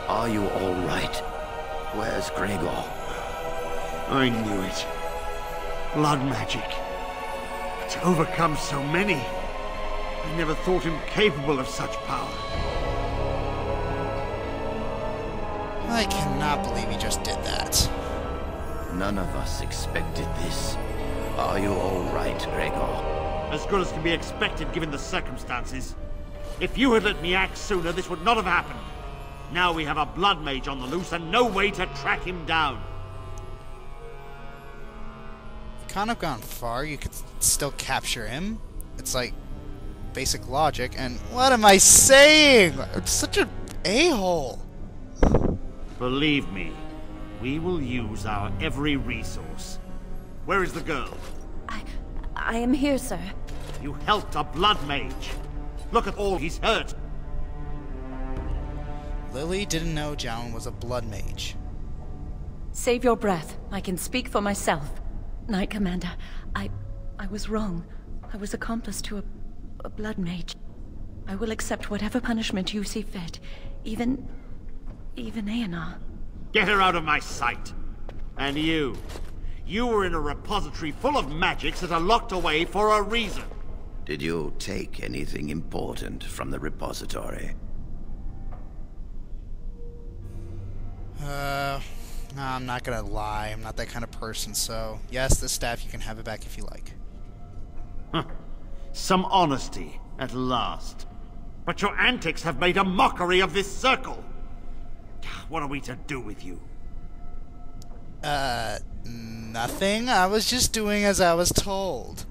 Are you all right? Where's Gregor? I knew it. Blood magic. To overcome so many. I never thought him capable of such power. I cannot believe he just did that. None of us expected this. Are you all right, Gregor? As good as can be expected given the circumstances. If you had let me act sooner, this would not have happened. Now we have a blood mage on the loose and no way to track him down. Can't have gone far. You could still capture him. It's like basic logic. And what am I saying? I'm such an a-hole. Believe me, we will use our every resource. Where is the girl? I am here, sir. You helped a blood mage. Look at all he's hurt. Lily didn't know Jowan was a blood mage. Save your breath. I can speak for myself. Knight Commander, I was wrong. I was accomplice to a blood mage. I will accept whatever punishment you see fit. Even Aenar. Get her out of my sight. And you. You were in a repository full of magics that are locked away for a reason. Did you take anything important from the repository? No, I'm not gonna lie. I'm not that kind of person, so yes, this staff, you can have it back if you like. Huh. Some honesty, at last. But your antics have made a mockery of this circle. What are we to do with you? Nothing. I was just doing as I was told.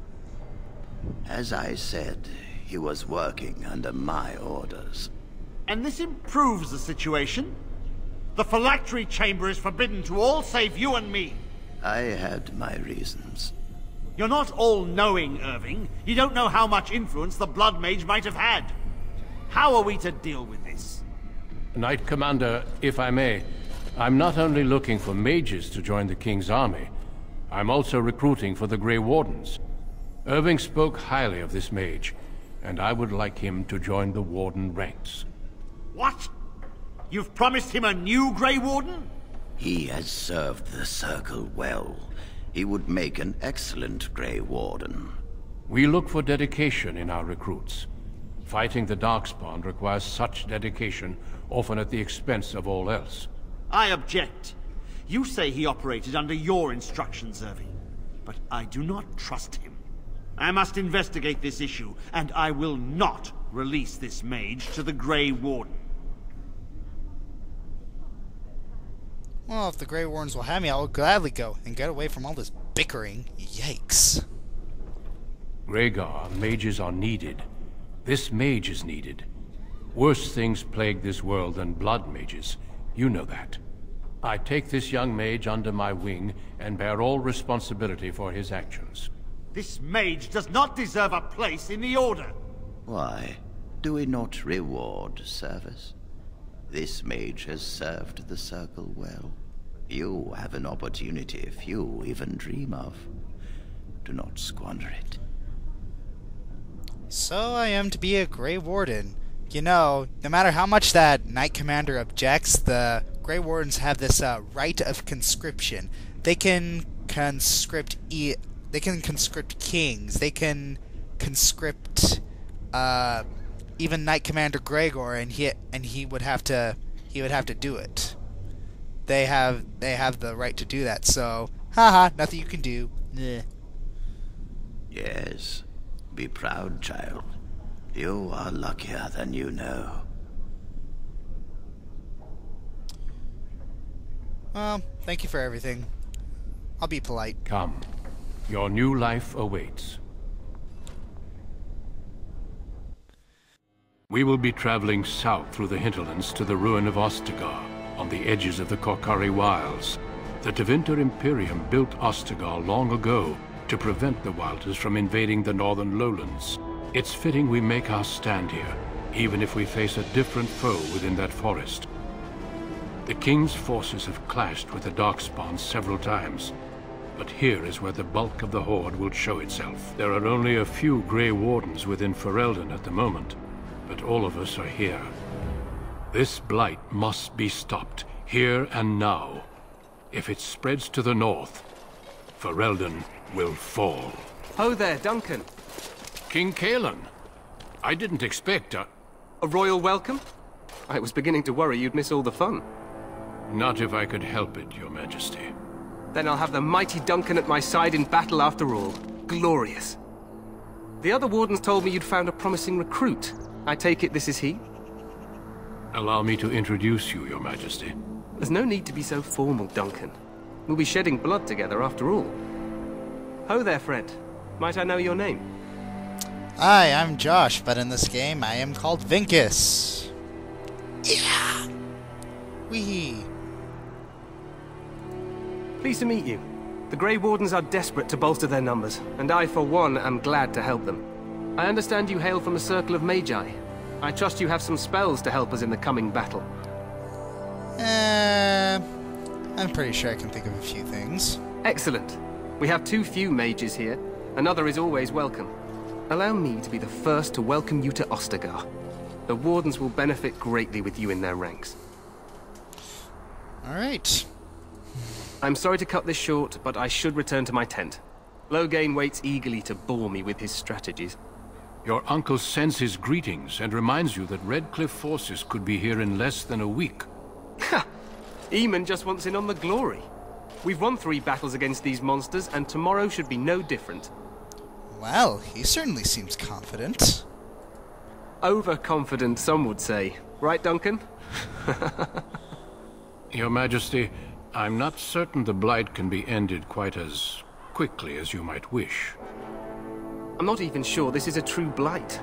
As I said, he was working under my orders. And this improves the situation? The phylactery chamber is forbidden to all save you and me. I had my reasons. You're not all-knowing, Irving. You don't know how much influence the Blood Mage might have had. How are we to deal with this? Knight Commander, if I may, I'm not only looking for mages to join the King's army, I'm also recruiting for the Grey Wardens. Irving spoke highly of this mage, and I would like him to join the Warden ranks. What? You've promised him a new Grey Warden? He has served the Circle well. He would make an excellent Grey Warden. We look for dedication in our recruits. Fighting the Darkspawn requires such dedication, often at the expense of all else. I object. You say he operated under your instructions, Irving. But I do not trust him. I must investigate this issue, and I will not release this mage to the Grey Warden. Well, if the Grey Wardens will have me, I will gladly go and get away from all this bickering. Yikes. Rhaegar, mages are needed. This mage is needed. Worse things plague this world than blood mages. You know that. I take this young mage under my wing and bear all responsibility for his actions. This mage does not deserve a place in the Order. Why? Do we not reward service? This mage has served the Circle well. You have an opportunity few even dream of. Do not squander it. So I am to be a Grey Warden. You know, no matter how much that Knight Commander objects, the Grey Wardens have this right of conscription. They can conscript kings. They can conscript even Knight Commander Gregor, and he would have to do it. They have the right to do that. So, haha, nothing you can do. Nah. Yes. Be proud, child. You are luckier than you know. Well, thank you for everything. I'll be polite. Come. Your new life awaits. We will be traveling south through the hinterlands to the ruin of Ostagar, on the edges of the Korkari Wilds. The Tevinter Imperium built Ostagar long ago to prevent the Wilders from invading the northern lowlands. It's fitting we make our stand here, even if we face a different foe within that forest. The King's forces have clashed with the Darkspawn several times. but here is where the bulk of the horde will show itself. There are only a few Grey Wardens within Ferelden at the moment, but all of us are here. This blight must be stopped, here and now. If it spreads to the north, Ferelden will fall. Ho there, Duncan. King Kaelan, I didn't expect A royal welcome? I was beginning to worry you'd miss all the fun. Not if I could help it, Your Majesty. Then I'll have the mighty Duncan at my side in battle after all. Glorious. The other wardens told me you'd found a promising recruit. I take it this is he? Allow me to introduce you, Your Majesty. There's no need to be so formal, Duncan. We'll be shedding blood together after all. Ho there, friend. Might I know your name? Hi, I'm Josh, but in this game I am called Vinkus. Yeah! Wee! Pleased to meet you. The Grey Wardens are desperate to bolster their numbers, and I, for one, am glad to help them. I understand you hail from a circle of magi. I trust you have some spells to help us in the coming battle. I'm pretty sure I can think of a few things. Excellent. We have too few mages here. Another is always welcome. Allow me to be the first to welcome you to Ostagar. The Wardens will benefit greatly with you in their ranks. Alright. I'm sorry to cut this short, but I should return to my tent. Loghain waits eagerly to bore me with his strategies. Your uncle sends his greetings and reminds you that Redcliffe forces could be here in less than a week. Ha! Eamon just wants in on the glory. We've won 3 battles against these monsters, and tomorrow should be no different. Well, he certainly seems confident. Overconfident, some would say. Right, Duncan? Your Majesty, I'm not certain the blight can be ended quite as quickly as you might wish. I'm not even sure this is a true blight.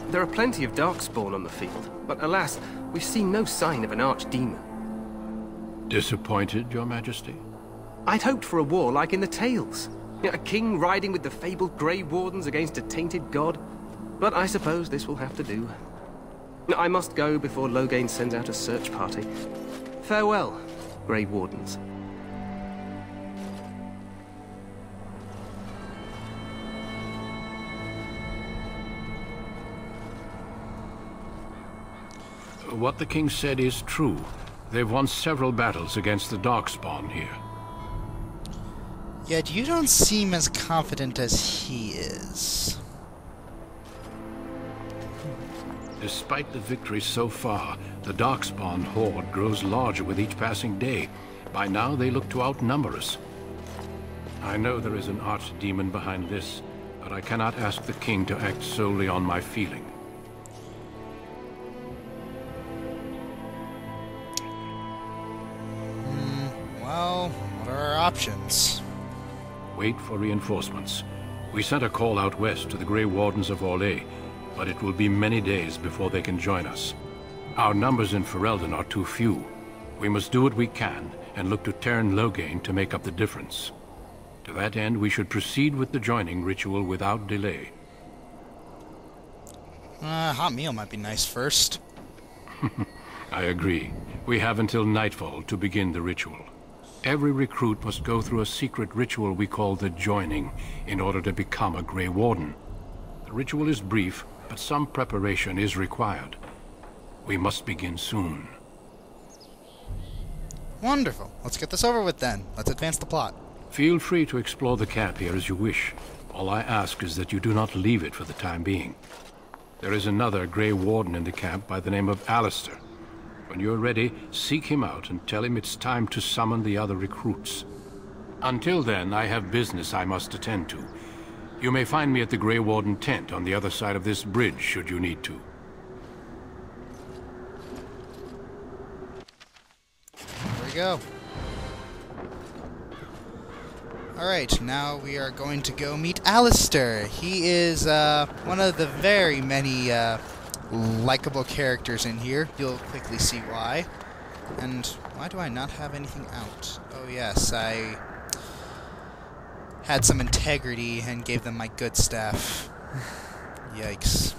There are plenty of darkspawn on the field, but alas, we've seen no sign of an archdemon. Disappointed, Your Majesty? I'd hoped for a war like in the tales. A king riding with the fabled Grey Wardens against a tainted god. But I suppose this will have to do. I must go before Loghain sends out a search party. Farewell, Grey Wardens. What the king said is true. They've won several battles against the Darkspawn here. Yet you don't seem as confident as he is. Despite the victories so far, the Darkspawn horde grows larger with each passing day. By now, they look to outnumber us. I know there is an archdemon behind this, but I cannot ask the king to act solely on my feeling. Well, what are our options? Wait for reinforcements. We sent a call out west to the Grey Wardens of Orlais, but it will be many days before they can join us. Our numbers in Ferelden are too few. We must do what we can and look to Teyrn Loghain to make up the difference. To that end, we should proceed with the joining ritual without delay. Hot meal might be nice first. I agree. We have until nightfall to begin the ritual. Every recruit must go through a secret ritual we call the Joining in order to become a Grey Warden. The ritual is brief, but some preparation is required. We must begin soon. Wonderful. Let's get this over with then. Let's advance the plot. Feel free to explore the camp here as you wish. All I ask is that you do not leave it for the time being. There is another Grey Warden in the camp by the name of Alistair. When you're ready, seek him out and tell him it's time to summon the other recruits. Until then, I have business I must attend to. You may find me at the Grey Warden tent on the other side of this bridge, should you need to. There we go. Alright, now we are going to go meet Alistair. He is one of the very many likable characters in here. You'll quickly see why. And why do I not have anything out? Oh yes, I had some integrity and gave them my good staff. Yikes.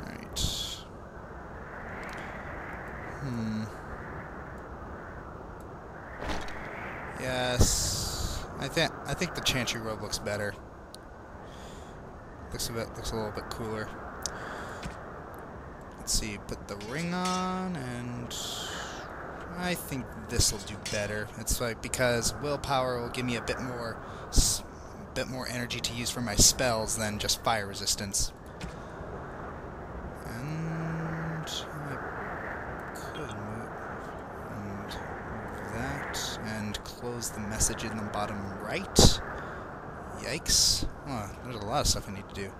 Alright. Yes. I think the Chantry robe looks better. Looks a little bit cooler. Let's see, put the ring on, and I think this will do better. It's like because willpower will give me a bit more energy to use for my spells than just fire resistance. And I could move that and close the message in the bottom right. Yikes! Oh, there's a lot of stuff I need to do.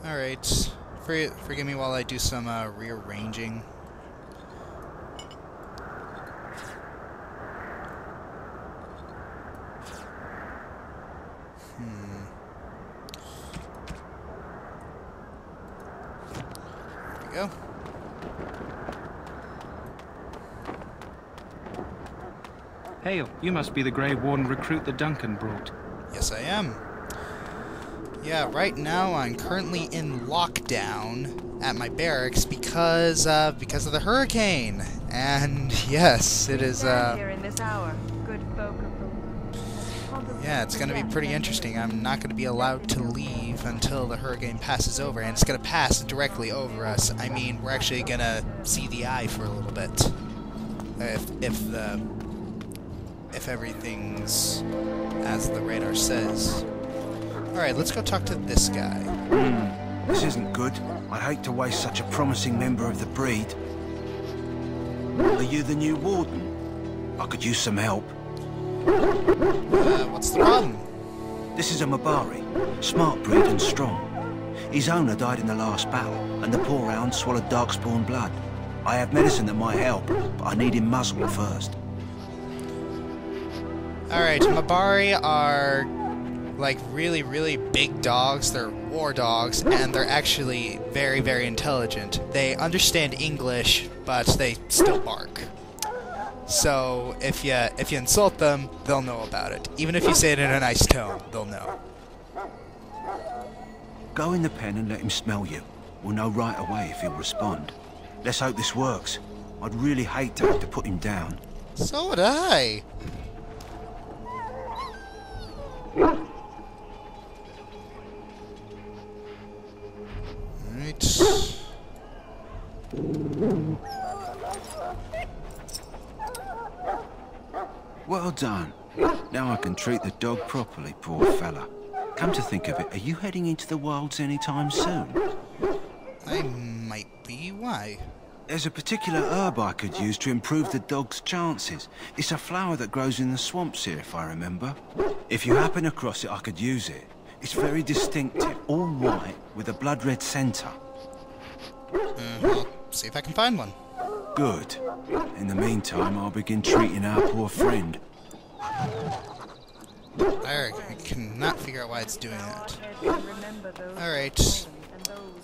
All right. Forgive me while I do some rearranging. There we go. Hail, you must be the Grey Warden recruit that Duncan brought. Yes, I am. Yeah, right now I'm currently in lockdown at my barracks because of the hurricane. And yes, it is Here in this hour. Good folk of the... yeah, it's going to be pretty interesting. I'm not going to be allowed to leave until the hurricane passes over, and it's going to pass directly over us. I mean, we're actually going to see the eye for a little bit. If everything's as the radar says. Alright, let's go talk to this guy. This isn't good. I'd hate to waste such a promising member of the breed. Are you the new warden? I could use some help. What's the problem? This is a Mabari, smart breed and strong. His owner died in the last battle, and the poor hound swallowed darkspawn blood. I have medicine that might help, but I need him muzzled first. Alright, Mabari are like really, really big dogs. They're war dogs, and they're actually very, very intelligent. They understand English, but they still bark. So if you insult them, they'll know about it. Even if you say it in a nice tone, they'll know. Go in the pen and let him smell you. We'll know right away if he'll respond. Let's hope this works. I'd really hate to have to put him down. So would I. Right. Well done. Now I can treat the dog properly, poor fella. Come to think of it, are you heading into the wilds anytime soon? I might be. Why? There's a particular herb I could use to improve the dog's chances. It's a flower that grows in the swamps here, if I remember. If you happen across it, I could use it. It's very distinctive, all white, with a blood-red centre. I'll see if I can find one. Good. In the meantime, I'll begin treating our poor friend. I cannot figure out why it's doing that. Alright.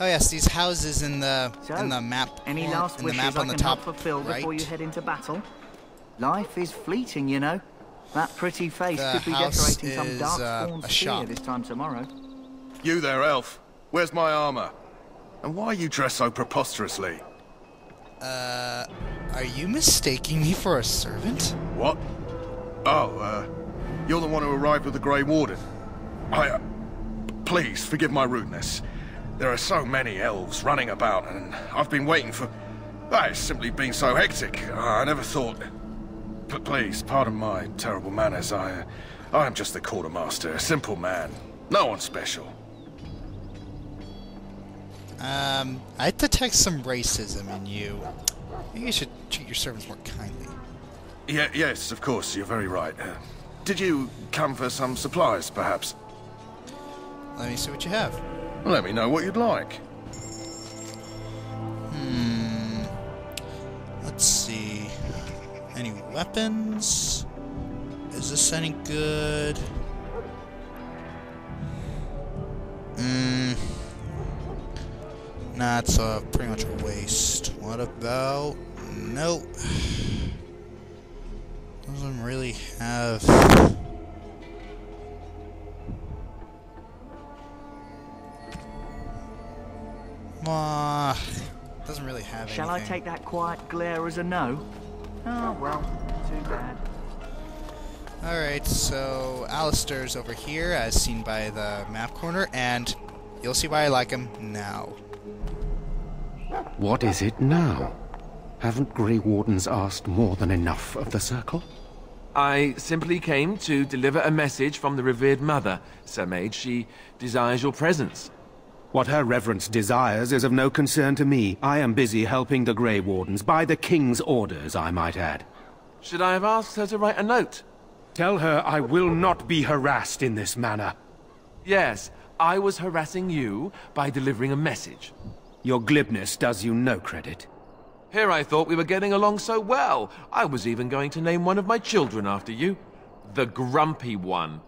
Oh yes, these houses in the map. Any last in the wishes map on I the can top help fulfill right. before you head into battle? Life is fleeting, you know. That pretty face The could be house decorating some is, darkspawn a spear shop. this time tomorrow. You there, elf. Where's my armor? And why are you dressed so preposterously? Are you mistaking me for a servant? What? Oh, you're the one who arrived with the Grey Warden. Please, forgive my rudeness. There are so many elves running about, and I've been waiting for... It's simply been so hectic. I never thought... But please, pardon my terrible manners. I am just the quartermaster, a simple man. No one special. I detect some racism in you. Maybe you should treat your servants more kindly. Yes, of course, you're very right. Did you come for some supplies, perhaps? Let me see what you have. Let me know what you'd like. Let's see. Any weapons? Is this any good? Nah, it's pretty much a waste. What about... Nope. Doesn't really have... Doesn't really have anything. Shall I take that quiet glare as a no? Oh, well, too bad. Alright, so Alistair's over here, as seen by the map corner, and you'll see why I like him now. What is it now? Haven't Grey Wardens asked more than enough of the Circle? I simply came to deliver a message from the revered mother, Sir Mage. She desires your presence. What her reverence desires is of no concern to me. I am busy helping the Grey Wardens, by the King's orders, I might add. Should I have asked her to write a note? Tell her I will not be harassed in this manner. Yes, I was harassing you by delivering a message. Your glibness does you no credit. Here I thought we were getting along so well. I was even going to name one of my children after you. The Grumpy One.